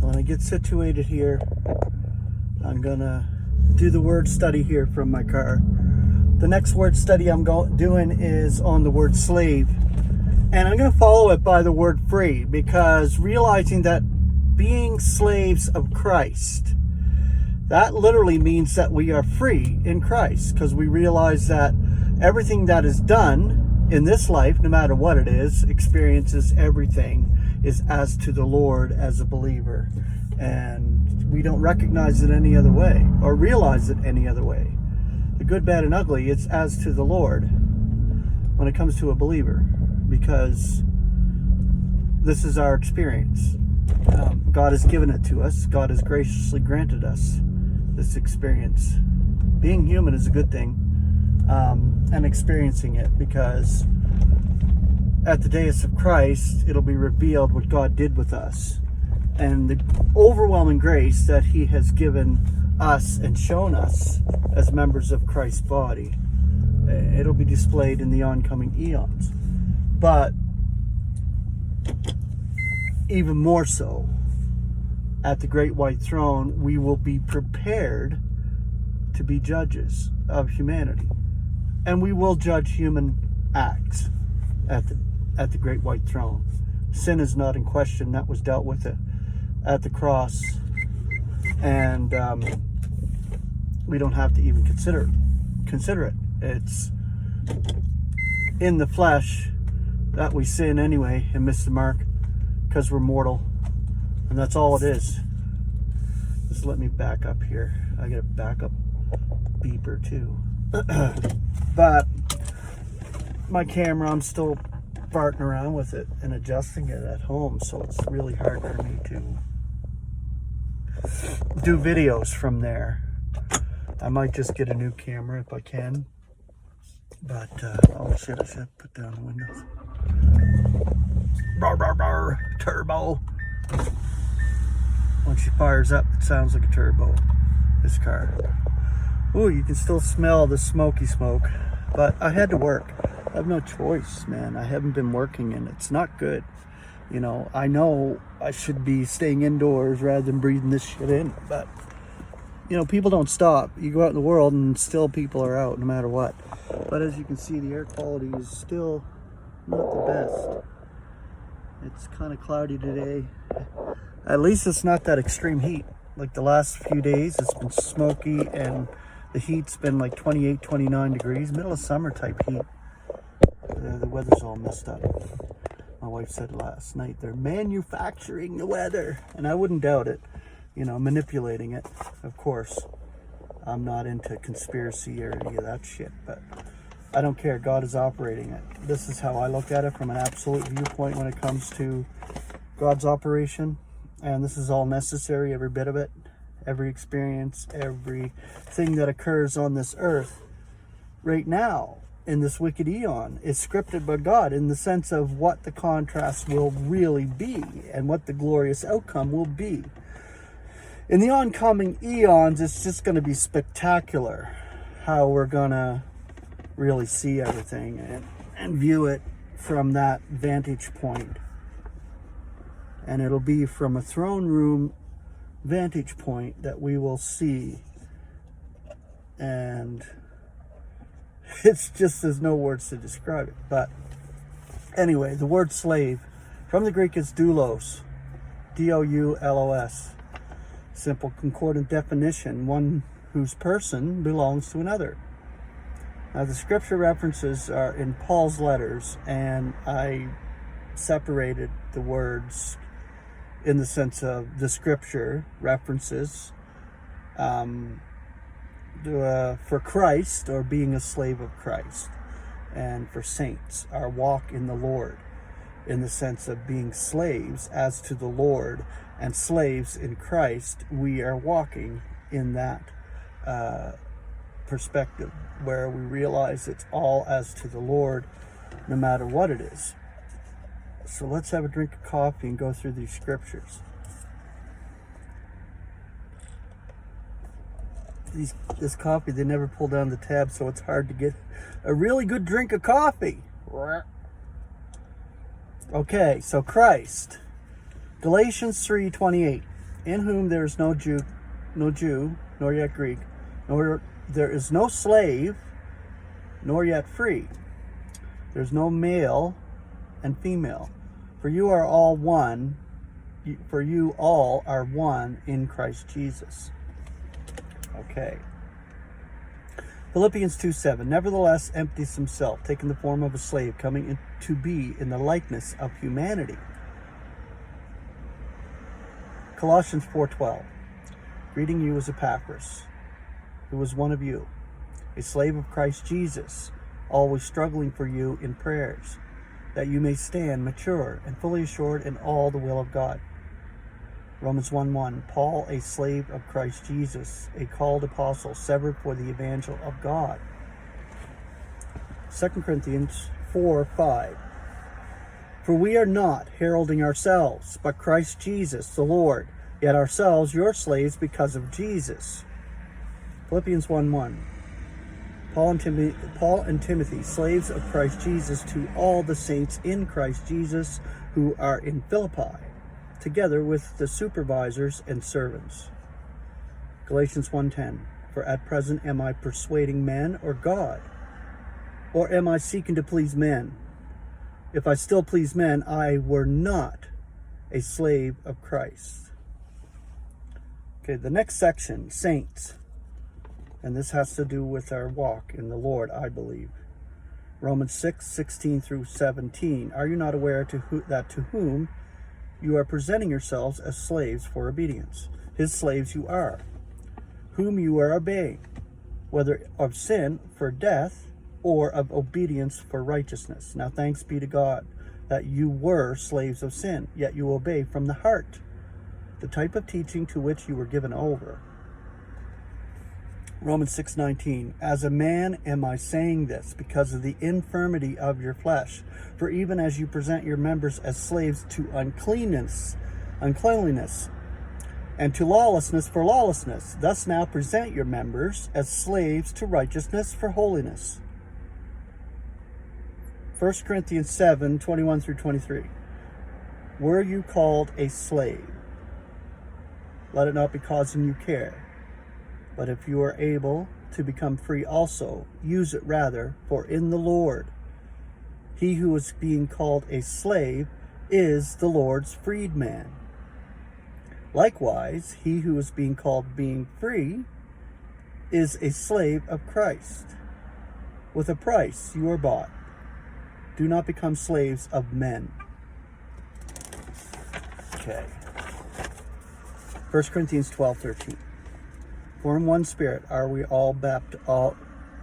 So when I get situated here, I'm gonna do the word study here from my car. The next word study I'm doing is on the word slave. And I'm going to follow it by the word free, because realizing that being slaves of Christ, that literally means that we are free in Christ, because we realize that everything that is done in this life, no matter what it is, experiences, everything is as to the Lord as a believer. And we don't recognize it any other way or realize it any other way. The good, bad, and ugly, it's as to the Lord when it comes to a believer, because this is our experience. God has given it to us. God has graciously granted us this experience. Being human is a good thing, and experiencing it, because at the days of Christ, it'll be revealed what God did with us and the overwhelming grace that He has given us and shown us as members of Christ's body. It'll be displayed in the oncoming eons. But even more so, at the great white throne, we will be prepared to be judges of humanity. And we will judge human acts at the great white throne. Sin is not in question. That was dealt with at the cross. And we don't have to even consider it. It's in the flesh that we sin anyway and miss the mark, because we're mortal, and that's all it is. Just let me back up here. I got a backup beeper too. But my camera, I'm still farting around with it and adjusting it at home, so it's really hard for me to do videos from there. I might just get a new camera if I can. But, oh shit, I should put down the windows. Rawr, rawr, rawr, turbo. When she fires up, it sounds like a turbo, this car. Ooh, you can still smell the smoky smoke. But I had to work. I have no choice, man. I haven't been working, and it's not good. You know I should be staying indoors rather than breathing this shit in. But, you know, people don't stop. You go out in the world, and still people are out no matter what. But as you can see, the air quality is still not the best. It's kind of cloudy today. At least it's not that extreme heat. Like the last few days, it's been smoky, and the heat's been like 28, 29 degrees, middle of summer type heat. The weather's all messed up. My wife said last night, they're manufacturing the weather. And I wouldn't doubt it. You know, manipulating it, of course. I'm not into conspiracy or any of that shit, but I don't care. God is operating it. This is how I look at it from an absolute viewpoint when it comes to God's operation. And this is all necessary, every bit of it, every experience, everything that occurs on this earth right now in this wicked eon is scripted by God, in the sense of what the contrast will really be and what the glorious outcome will be. In the oncoming eons, it's just going to be spectacular how we're going to really see everything and view it from that vantage point. And it'll be from a throne room vantage point that we will see. And it's just, there's no words to describe it. But anyway, the word slave, from the Greek is doulos, D-O-U-L-O-S. Simple concordant definition, one whose person belongs to another. Now the scripture references are in Paul's letters, and I separated the words in the sense of the scripture references for Christ, or being a slave of Christ, and for saints, our walk in the Lord, in the sense of being slaves as to the Lord and slaves in Christ. We are walking in that perspective where we realize it's all as to the Lord, no matter what it is. So let's have a drink of coffee and go through these scriptures. This coffee, they never pull down the tab, so it's hard to get a really good drink of coffee. Okay, so Christ. Galatians 3:28. in whom there is no Jew, nor yet Greek, nor there is no slave, nor yet free. There's no male and female, for you are all one. For you all are one in Christ Jesus. Okay. Philippians 2:7. Nevertheless, empties himself, taking the form of a slave, coming to be in the likeness of humanity. Colossians 4:12. Greeting you as Epaphras, who was one of you, a slave of Christ Jesus, always struggling for you in prayers, that you may stand mature and fully assured in all the will of God. Romans 1:1. Paul, a slave of Christ Jesus, a called apostle, severed for the evangel of God. 2 Corinthians 4:5. For we are not heralding ourselves, but Christ Jesus, the Lord, yet ourselves your slaves because of Jesus. Philippians 1:1. Paul and Timothy, slaves of Christ Jesus, to all the saints in Christ Jesus who are in Philippi, together with the supervisors and servants. Galatians 1:10. For at present am I persuading men or God? Or am I seeking to please men? If I still please men, I were not a slave of Christ. Okay, the next section, saints. And this has to do with our walk in the Lord, I believe. Romans 6:16 through 17. Are you not aware that to whom you are presenting yourselves as slaves for obedience? His slaves you are, whom you are obeying, whether of sin for death or of obedience for righteousness. Now thanks be to God that you were slaves of sin, yet you obey from the heart the type of teaching to which you were given over. Romans 6:19. As a man am I saying this, because of the infirmity of your flesh. For even as you present your members as slaves to uncleanliness, and to lawlessness for lawlessness, thus now present your members as slaves to righteousness for holiness. 1 Corinthians 7:21 through 23. Were you called a slave? Let it not be causing you care. But if you are able to become free also, use it rather, for in the Lord, he who is being called a slave is the Lord's freedman. Likewise, he who is being called being free is a slave of Christ. With a price you are bought. Do not become slaves of men. Okay. 1 Corinthians 12:13. For in one spirit are we all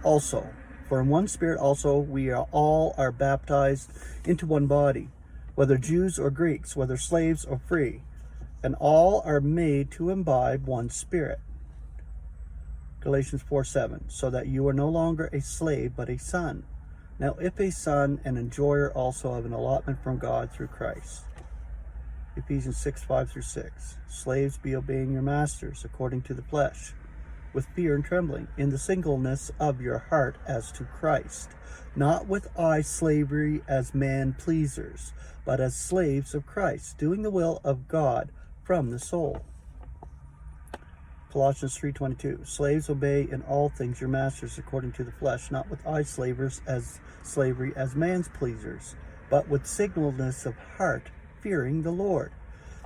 also. For in one spirit also we are baptized into one body, whether Jews or Greeks, whether slaves or free, and all are made to imbibe one spirit. Galatians 4:7. So that you are no longer a slave, but a son. Now if a son, an enjoyer also of an allotment from God through Christ. Ephesians 6:5 through 6. Slaves, be obeying your masters according to the flesh, with fear and trembling, in the singleness of your heart as to Christ, not with eye slavery as man pleasers, but as slaves of Christ, doing the will of God from the soul. Colossians 3:22. Slaves, obey in all things your masters according to the flesh, not with eye slavery as man's pleasers, but with singleness of heart, fearing the Lord.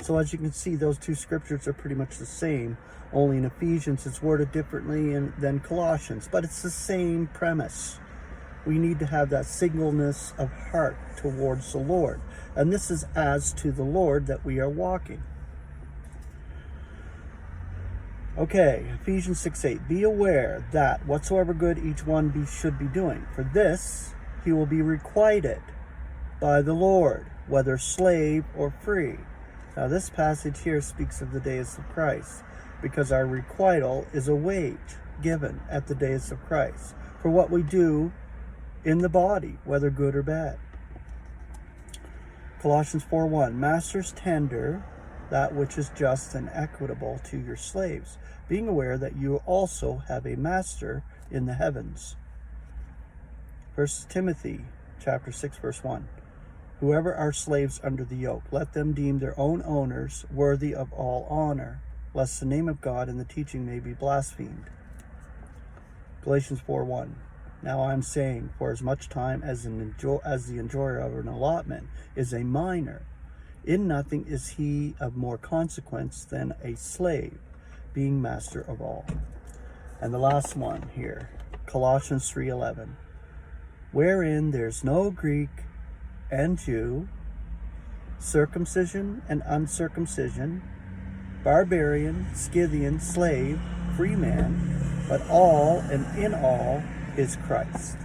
So as you can see, those two scriptures are pretty much the same, only in Ephesians it's worded differently than Colossians, but it's the same premise. We need to have that singleness of heart towards the Lord, and this is as to the Lord that we are walking. Okay, Ephesians 6:8. Be aware that whatsoever good each one should be doing, for this he will be requited by the Lord, whether slave or free. Now this passage here speaks of the days of Christ, because our requital is a wage given at the days of Christ for what we do in the body, whether good or bad. Colossians 4:1. Masters, tender that which is just and equitable to your slaves, being aware that you also have a master in the heavens. 1 Timothy chapter 6 verse 1. Whoever are slaves under the yoke, let them deem their own owners worthy of all honor, lest the name of God and the teaching may be blasphemed. Galatians 4:1. Now I am saying, for as much time as the enjoyer of an allotment is a minor, in nothing is he of more consequence than a slave, being master of all. And the last one here, Colossians 3:11. Wherein there's no Greek and Jew, circumcision and uncircumcision, barbarian, Scythian, slave, free man, but all and in all is Christ.